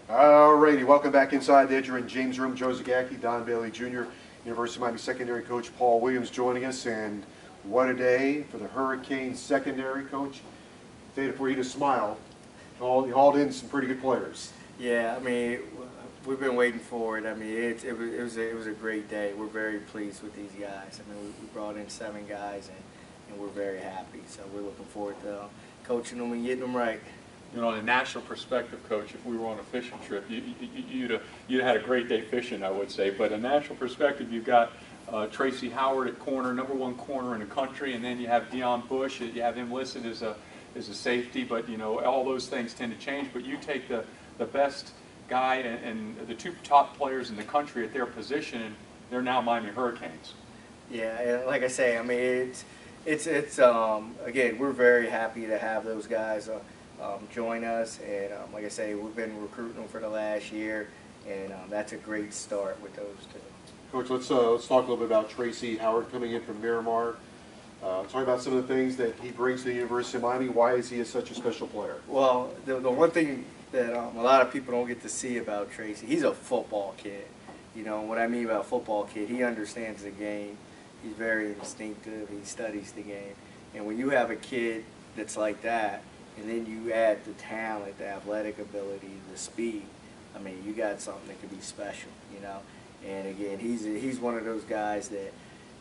Alrighty, welcome back inside the Edger and James room. Joe Zagacki, Don Bailey Jr., University of Miami secondary coach Paul Williams joining us, and what a day for the Hurricanes secondary coach. Day for you to smile. You hauled in some pretty good players. Yeah, I mean, we've been waiting for it. I mean, it was a great day. We're very pleased with these guys. I mean, we brought in 7 guys, and we're very happy. So we're looking forward to coaching them and getting them right. You know, on a national perspective, Coach, if we were on a fishing trip, you'd have had a great day fishing, I would say. But a national perspective, you've got Tracy Howard at corner, #1 corner in the country, and then you have Deon Bush. You have him listed as a safety, but you know all those things tend to change. But you take the best guy and the 2 top players in the country at their position, and they're now Miami Hurricanes. Yeah, and like I say, I mean, it's again, we're very happy to have those guys join us, and like I say, we've been recruiting them for the last year, and that's a great start with those 2. Coach, let's talk a little bit about Tracy Howard coming in from Miramar. Talk about some of the things that he brings to the University of Miami. Why is he such a special player? Well, the one thing that a lot of people don't get to see about Tracy, he's a football kid. You know, what I mean about football kid, he understands the game. He's very instinctive. He studies the game. And when you have a kid that's like that, and then you add the talent, the athletic ability, the speed, I mean, you got something that could be special, you know. And again, he's one of those guys that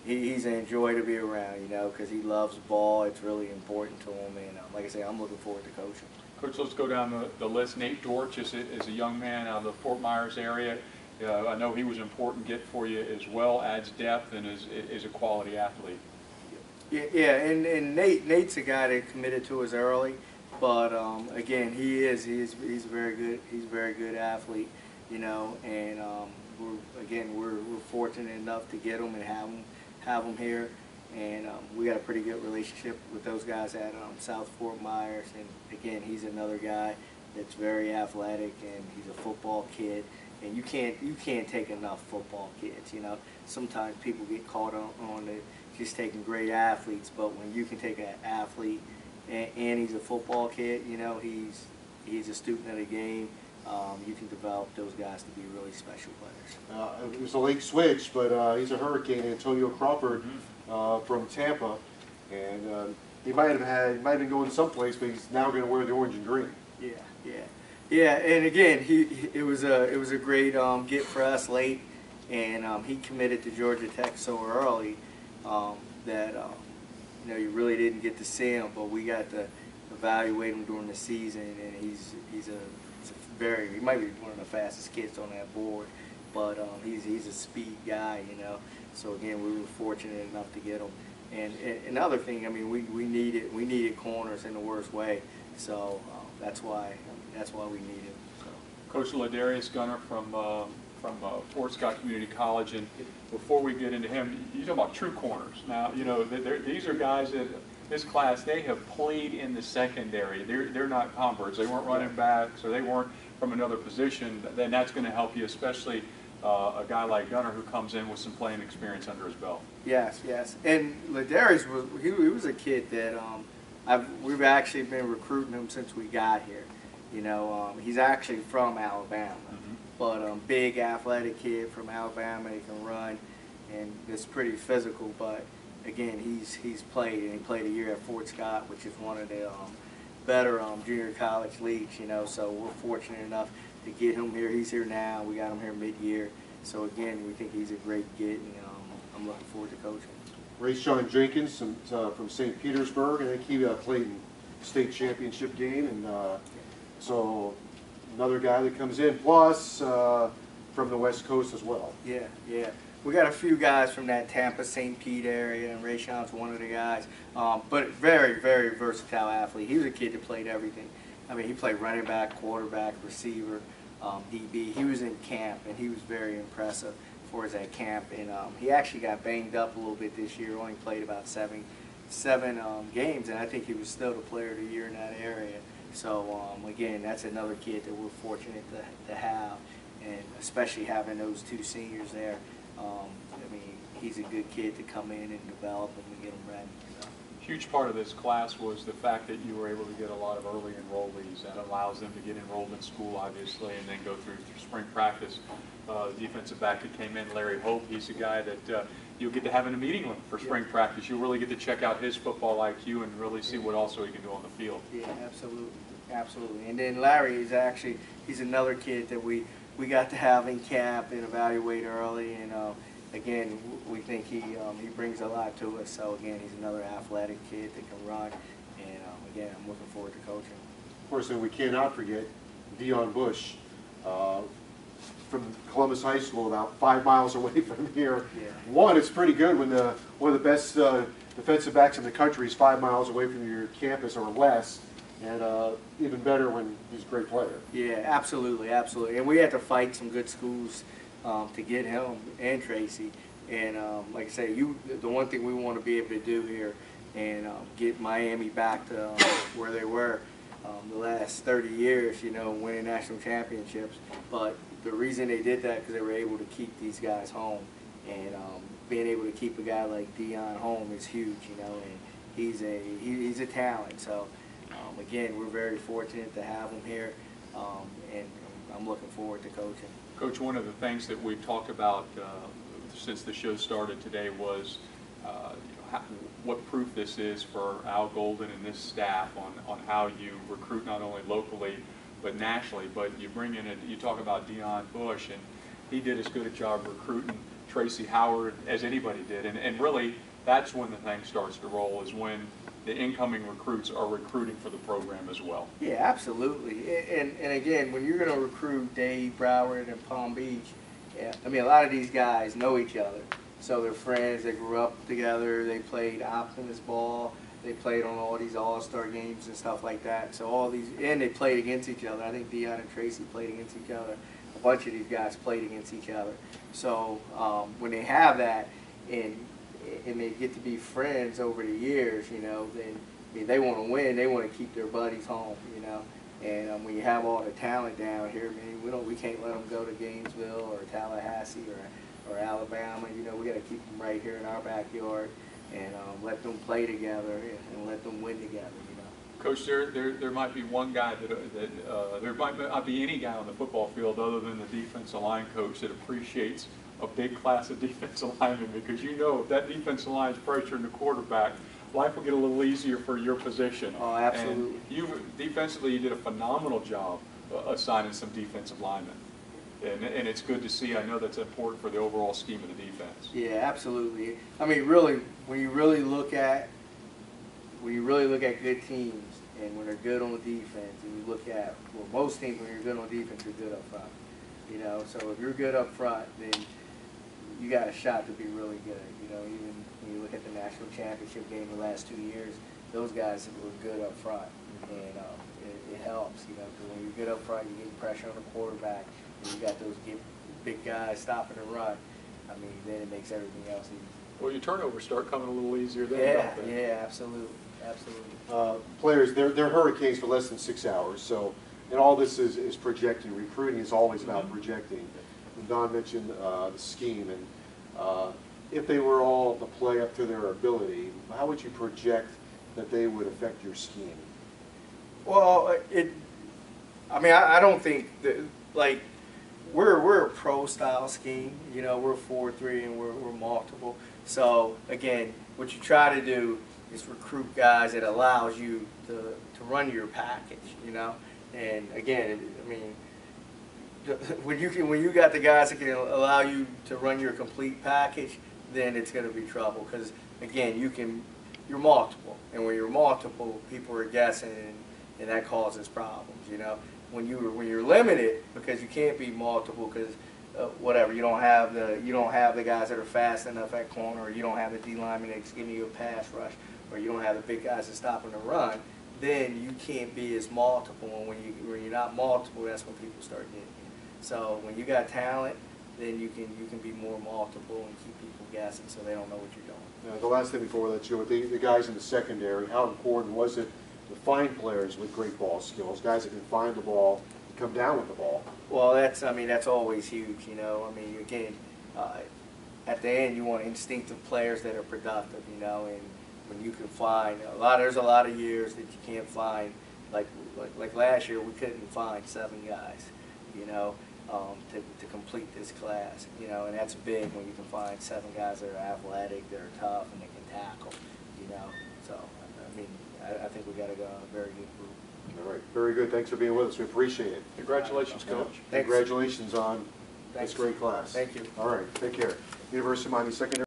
he's a joy to be around, you know, because he loves ball. It's really important to him, and like I say, I'm looking forward to coaching. Coach, let's go down the list. Nate Dortch is a young man out of the Fort Myers area. I know he was an important get for you as well, adds depth, and is a quality athlete. Yeah, and Nate's a guy that committed to us early, but again, he's a very good athlete, you know, and we're fortunate enough to get him and have him here, and we got a pretty good relationship with those guys at South Fort Myers, and again, he's another guy that's very athletic, and he's a football kid, and you can't take enough football kids, you know. Sometimes people get caught on just taking great athletes, but when you can take an athlete and he's a football kid, you know, he's a student of the game. You can develop those guys to be really special players. It was a late switch, but he's a Hurricane, Antonio Crawford from Tampa, and he might have been going someplace, but he's now going to wear the orange and green. Yeah. And again, it was a great get for us late, and he committed to Georgia Tech so early that you know, you really didn't get to see him, but we got to evaluate him during the season, and he might be one of the fastest kids on that board, but he's a speed guy, you know. So again, we were fortunate enough to get him. And another thing, I mean, we needed corners in the worst way, so that's why we need him. So. Coach Ladarius Gunner from Fort Scott Community College, and before we get into him, you talk about true corners. Now, you know, these are guys that this class, they have played in the secondary. They're not converts. They weren't running backs, or they weren't from another position. Then that's going to help you, especially a guy like Gunner who comes in with some playing experience under his belt. Yes. And Ladarius he was a kid that we've actually been recruiting him since we got here. You know, he's actually from Alabama, but big athletic kid from Alabama. He can run, and it's pretty physical. But again, he's played, and he played a year at Fort Scott, which is one of the better junior college leagues. You know, so we're fortunate enough to get him here. He's here now. We got him here mid-year. So again, we think he's a great get, and I'm looking forward to coaching. Rayshawn Jenkins from St. Petersburg, I think he played in the state championship game, and so another guy that comes in, plus from the West Coast as well. Yeah. We got a few guys from that Tampa, St. Pete area, and Rayshawn's one of the guys. But very, very versatile athlete. He was a kid that played everything. I mean, he played running back, quarterback, receiver, DB. He was in camp, and he was very impressive for us at camp. And he actually got banged up a little bit this year. Only played about seven games, and I think he was still the player of the year in that area. So again, that's another kid that we're fortunate to have, and especially having those 2 seniors there. I mean, he's a good kid to come in and develop and get him ready. So. huge part of this class was the fact that you were able to get a lot of early enrollees. That allows them to get enrolled in school, obviously, and then go through spring practice. The defensive back that came in, Larry Hope, he's a guy that you'll get to have in a meeting with for spring practice. You'll really get to check out his football IQ and really see what also he can do on the field. Yeah, absolutely. Absolutely. And then Larry is actually, he's another kid that we got to have in camp and evaluate early. And again, we think he brings a lot to us. So again, he's another athletic kid that can run. And again, I'm looking forward to coaching. Of course, and we cannot forget Deon Bush from Columbus High School, about 5 miles away from here. Yeah. One, it's pretty good when one of the best defensive backs in the country is 5 miles away from your campus or less. And even better when he's a great player. Yeah, absolutely, absolutely. And we had to fight some good schools to get him and Tracy. And like I say, the one thing we want to be able to do here and get Miami back to where they were the last 30 years, you know, winning national championships. But the reason they did that because they were able to keep these guys home. And being able to keep a guy like Deon home is huge, you know, and he's a talent. So. Again, we're very fortunate to have him here, and I'm looking forward to coaching. Coach, one of the things that we've talked about since the show started today was what proof this is for Al Golden and this staff on how you recruit not only locally but nationally. But you bring in, you talk about Deon Bush, and he did as good a job recruiting Tracy Howard as anybody did, and really that's when the thing starts to roll, is when the incoming recruits are recruiting for the program as well. Yeah, absolutely. And again, when you're going to recruit Dave, Broward, and Palm Beach, yeah, I mean, a lot of these guys know each other. So they're friends, they grew up together, they played Optimus ball, they played on all these all-star games and stuff like that. So all these, and they played against each other. I think Deon and Tracy played against each other. A bunch of these guys played against each other. So when they have that, and they get to be friends over the years, you know, then I mean, they want to win. They want to keep their buddies home, you know. And when you have all the talent down here, I mean, we can't let them go to Gainesville or Tallahassee or Alabama. You know, we got to keep them right here in our backyard and let them play together and let them win together, you know. Coach, there might be one guy that there might not be any guy on the football field other than the defensive line coach that appreciates a big class of defensive linemen, because you know if that defensive line is pressuring the quarterback, life will get a little easier for your position. Oh, absolutely. And defensively, you did a phenomenal job assigning some defensive linemen. And it's good to see. I know that's important for the overall scheme of the defense. Yeah, absolutely. I mean, really, when you really look at good teams, and when they're good on the defense, and you look at, well, most teams, when you're good on defense, you're good up front. You know, so if you're good up front, then you got a shot to be really good. You know, even when you look at the national championship game the last 2 years, those guys were good up front, and it helps. You know, because when you're good up front, you get pressure on the quarterback, and you got those big guys stopping the run. I mean, then it makes everything else easy. Well, your turnovers start coming a little easier then. Yeah, absolutely, absolutely. Players, they're Hurricanes for less than 6 hours, so. And all this is projecting. Recruiting is always about projecting. And Don mentioned the scheme, and if they were all to play up to their ability, how would you project that they would affect your scheme? Well, I mean, I don't think that, like, we're a pro-style scheme. You know, we're 4-3 and we're multiple. So again, what you try to do is recruit guys that allows you to run your package. You know. And again, I mean, when you got the guys that can allow you to run your complete package, then it's going to be trouble. Because again, you're multiple, and when you're multiple, people are guessing, and that causes problems. You know, when you're limited because you can't be multiple because whatever, you don't have the guys that are fast enough at corner, or you don't have the D lineman that's giving you a pass rush, or you don't have the big guys that's stopping the run. Then you can't be as multiple. And when you're not multiple, that's when people start getting you. So when you got talent, then you can be more multiple and keep people guessing so they don't know what you're doing. The last thing before that, Joe, the guys in the secondary, how important was it to find players with great ball skills, guys that can find the ball and come down with the ball? Well, that's always huge. You know, I mean, again, at the end, you want instinctive players that are productive. You know, and when you can find there's a lot of years that you can't find, like last year we couldn't find 7 guys, you know, to complete this class, you know, and that's big when you can find 7 guys that are athletic, that are tough, and they can tackle, you know. So I mean, I think we got to go on a very good group. All right, very good. Thanks for being with us. We appreciate it. Congratulations, Coach. Thanks. Congratulations on Thanks. this great class. Thank you. All right, take care. University of Miami Secondary.